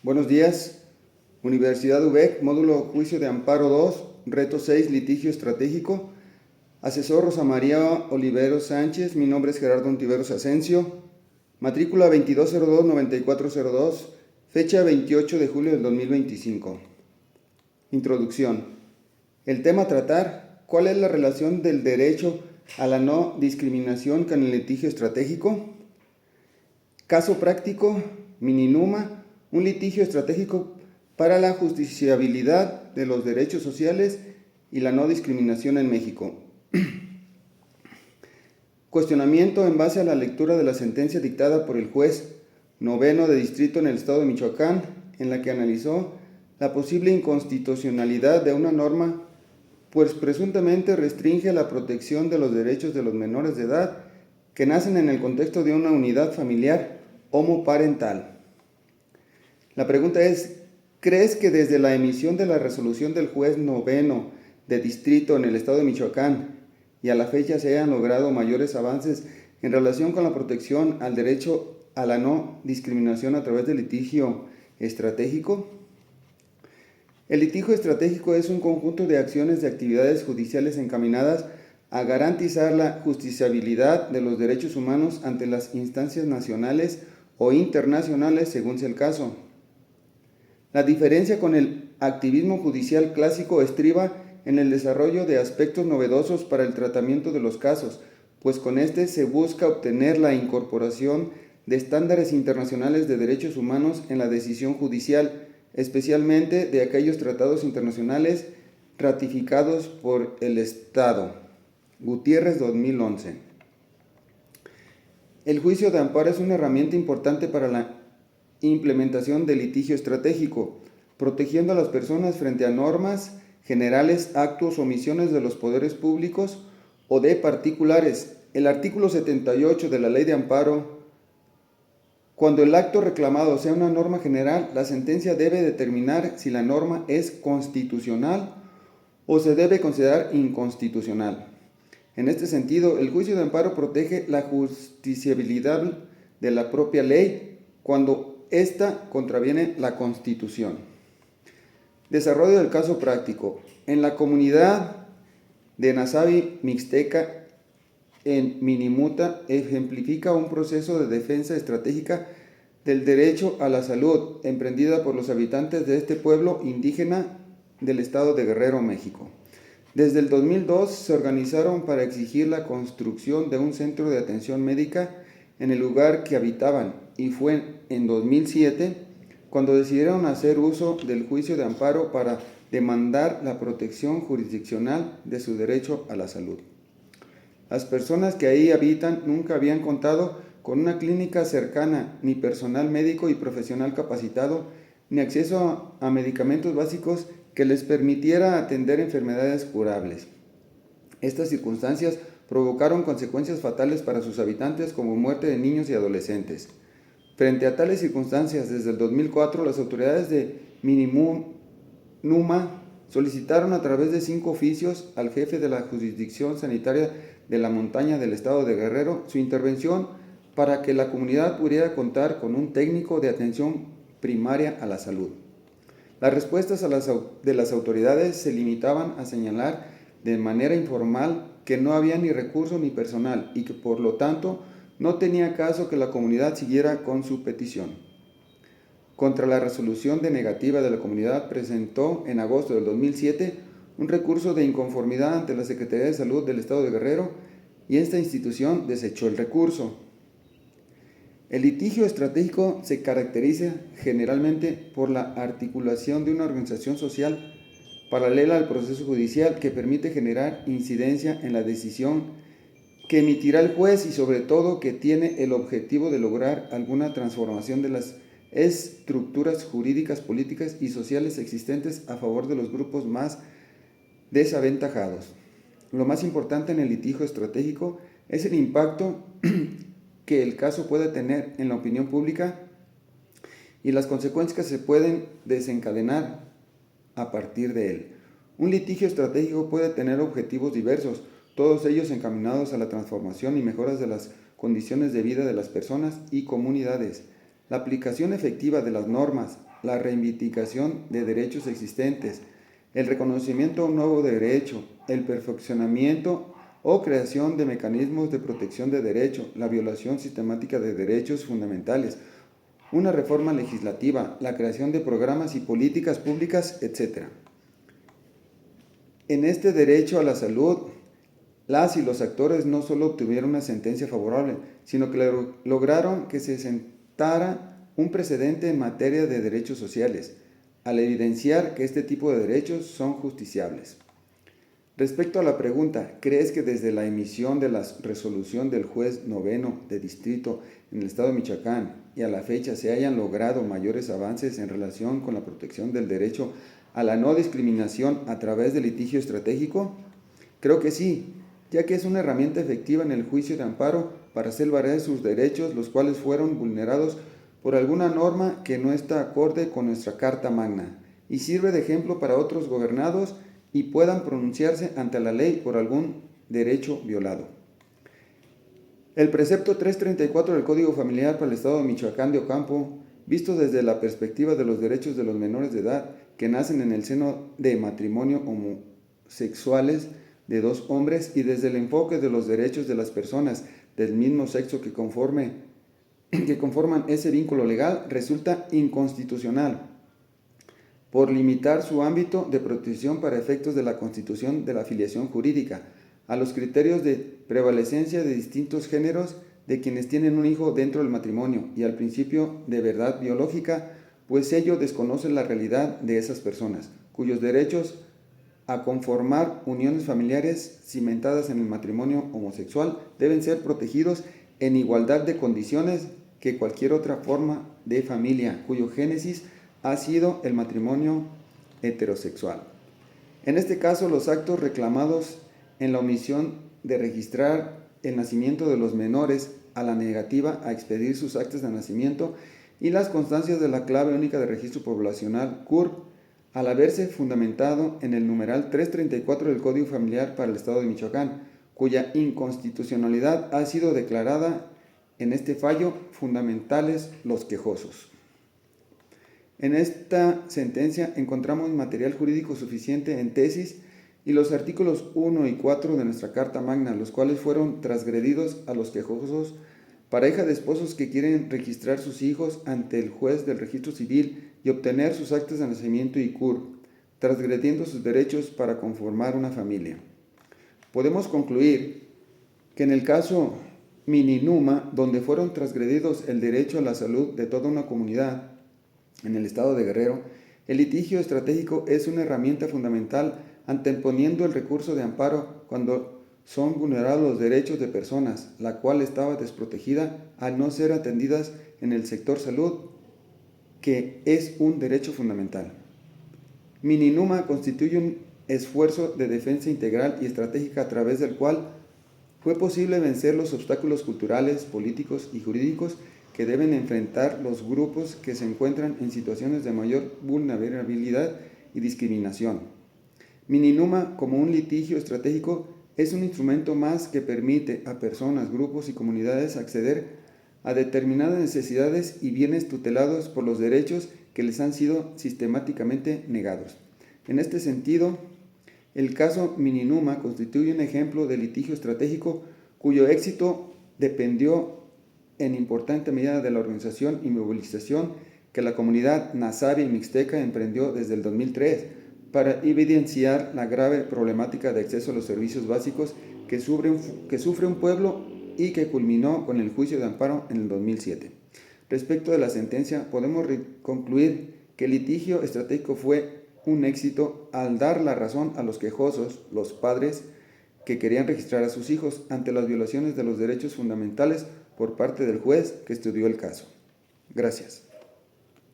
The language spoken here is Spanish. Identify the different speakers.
Speaker 1: Buenos días, Universidad UBEC, módulo Juicio de Amparo 2, reto 6, litigio estratégico. Asesor Rosa María Oliveros Sánchez, mi nombre es Gerardo Ontiveros Asensio. Matrícula 2202-9402, fecha 28 de julio del 2025. Introducción. El tema a tratar: ¿cuál es la relación del derecho a la no discriminación con el litigio estratégico? Caso práctico: Mininuma, un litigio estratégico para la justiciabilidad de los derechos sociales y la no discriminación en México. Cuestionamiento en base a la lectura de la sentencia dictada por el juez noveno de distrito en el estado de Michoacán, en la que analizó la posible inconstitucionalidad de una norma, pues presuntamente restringe la protección de los derechos de los menores de edad que nacen en el contexto de una unidad familiar homoparental. La pregunta es: ¿crees que desde la emisión de la resolución del juez noveno de distrito en el estado de Michoacán y a la fecha se hayan logrado mayores avances en relación con la protección al derecho a la no discriminación a través del litigio estratégico? El litigio estratégico es un conjunto de acciones de actividades judiciales encaminadas a garantizar la justiciabilidad de los derechos humanos ante las instancias nacionales o internacionales, según sea el caso. La diferencia con el activismo judicial clásico estriba en el desarrollo de aspectos novedosos para el tratamiento de los casos, pues con este se busca obtener la incorporación de estándares internacionales de derechos humanos en la decisión judicial, especialmente de aquellos tratados internacionales ratificados por el Estado. Gutiérrez, 2011. El juicio de amparo es una herramienta importante para la implementación del litigio estratégico, protegiendo a las personas frente a normas generales, actos o omisiones de los poderes públicos o de particulares. El artículo 78 de la Ley de Amparo: cuando el acto reclamado sea una norma general, la sentencia debe determinar si la norma es constitucional o se debe considerar inconstitucional. En este sentido, el juicio de amparo protege la justiciabilidad de la propia ley cuando ésta contraviene la Constitución. Desarrollo del caso práctico. En la comunidad de Nasavi Mixteca, en Minimuta, ejemplifica un proceso de defensa estratégica del derecho a la salud emprendida por los habitantes de este pueblo indígena del estado de Guerrero, México. Desde el 2002 se organizaron para exigir la construcción de un centro de atención médica en el lugar que habitaban, y fue en 2007 cuando decidieron hacer uso del juicio de amparo para demandar la protección jurisdiccional de su derecho a la salud. Las personas que ahí habitan nunca habían contado con una clínica cercana, ni personal médico y profesional capacitado, ni acceso a medicamentos básicos que les permitiera atender enfermedades curables. Estas circunstancias provocaron consecuencias fatales para sus habitantes, como muerte de niños y adolescentes. Frente a tales circunstancias, desde el 2004, las autoridades de Mininuma solicitaron a través de 5 oficios al jefe de la jurisdicción sanitaria de la montaña del estado de Guerrero su intervención para que la comunidad pudiera contar con un técnico de atención primaria a la salud. Las respuestas de las autoridades se limitaban a señalar de manera informal que no había ni recursos ni personal y que por lo tanto no tenía caso que la comunidad siguiera con su petición. Contra la resolución de negativa de la comunidad, presentó en agosto del 2007 un recurso de inconformidad ante la Secretaría de Salud del Estado de Guerrero, y esta institución desechó el recurso. El litigio estratégico se caracteriza generalmente por la articulación de una organización social paralela al proceso judicial que permite generar incidencia en la decisión que emitirá el juez y sobre todo que tiene el objetivo de lograr alguna transformación de las estructuras jurídicas, políticas y sociales existentes a favor de los grupos más desaventajados. Lo más importante en el litigio estratégico es el impacto que el caso puede tener en la opinión pública y las consecuencias que se pueden desencadenar a partir de él. Un litigio estratégico puede tener objetivos diversos, todos ellos encaminados a la transformación y mejoras de las condiciones de vida de las personas y comunidades. la aplicación efectiva de las normas, la reivindicación de derechos existentes, el reconocimiento a un nuevo derecho, el perfeccionamiento o creación de mecanismos de protección de derecho, la violación sistemática de derechos fundamentales, una reforma legislativa, la creación de programas y políticas públicas, etc. En este derecho a la salud, las y los actores no solo obtuvieron una sentencia favorable, sino que lograron que se sentara un precedente en materia de derechos sociales, al evidenciar que este tipo de derechos son justiciables. Respecto a la pregunta, ¿crees que desde la emisión de la resolución del juez noveno de distrito en el estado de Michoacán y a la fecha se hayan logrado mayores avances en relación con la protección del derecho a la no discriminación a través del litigio estratégico? Creo que sí, ya que es una herramienta efectiva en el juicio de amparo para hacer valer sus derechos, los cuales fueron vulnerados por alguna norma que no está acorde con nuestra Carta Magna, y sirve de ejemplo para otros gobernados y puedan pronunciarse ante la ley por algún derecho violado. El precepto 334 del Código Familiar para el Estado de Michoacán de Ocampo, visto desde la perspectiva de los derechos de los menores de edad que nacen en el seno de matrimonio homosexuales de dos hombres y desde el enfoque de los derechos de las personas del mismo sexo que conforman ese vínculo legal, resulta inconstitucional por limitar su ámbito de protección para efectos de la constitución de la filiación jurídica a los criterios de prevalecencia de distintos géneros de quienes tienen un hijo dentro del matrimonio y al principio de verdad biológica, pues ello desconoce la realidad de esas personas, cuyos derechos a conformar uniones familiares cimentadas en el matrimonio homosexual deben ser protegidos en igualdad de condiciones que cualquier otra forma de familia, cuyo génesis ha sido el matrimonio heterosexual. En este caso, los actos reclamados en la omisión de registrar el nacimiento de los menores, a la negativa a expedir sus actas de nacimiento y las constancias de la clave única de registro poblacional, CURP, al haberse fundamentado en el numeral 334 del Código Familiar para el Estado de Michoacán, cuya inconstitucionalidad ha sido declarada en este fallo fundamentales los quejosos. En esta sentencia encontramos material jurídico suficiente en tesis y los artículos 1 y 4 de nuestra Carta Magna, los cuales fueron transgredidos a los quejosos, pareja de esposos que quieren registrar sus hijos ante el juez del registro civil y obtener sus actas de nacimiento y CURP, transgrediendo sus derechos para conformar una familia. Podemos concluir que en el caso Mininuma, donde fueron transgredidos el derecho a la salud de toda una comunidad, en el estado de Guerrero, el litigio estratégico es una herramienta fundamental anteponiendo el recurso de amparo cuando son vulnerados los derechos de personas, la cual estaba desprotegida al no ser atendidas en el sector salud, que es un derecho fundamental. Mininuma constituye un esfuerzo de defensa integral y estratégica a través del cual fue posible vencer los obstáculos culturales, políticos y jurídicos que deben enfrentar los grupos que se encuentran en situaciones de mayor vulnerabilidad y discriminación. Mininuma, como un litigio estratégico, es un instrumento más que permite a personas, grupos y comunidades acceder a determinadas necesidades y bienes tutelados por los derechos que les han sido sistemáticamente negados. En este sentido, el caso Mininuma constituye un ejemplo de litigio estratégico cuyo éxito dependió en importante medida de la organización y movilización que la comunidad nazarí y mixteca emprendió desde el 2003 para evidenciar la grave problemática de acceso a los servicios básicos que sufre un pueblo y que culminó con el juicio de amparo en el 2007. Respecto de la sentencia, podemos concluir que el litigio estratégico fue un éxito al dar la razón a los quejosos, los padres que querían registrar a sus hijos ante las violaciones de los derechos fundamentales por parte del juez que estudió el caso. Gracias.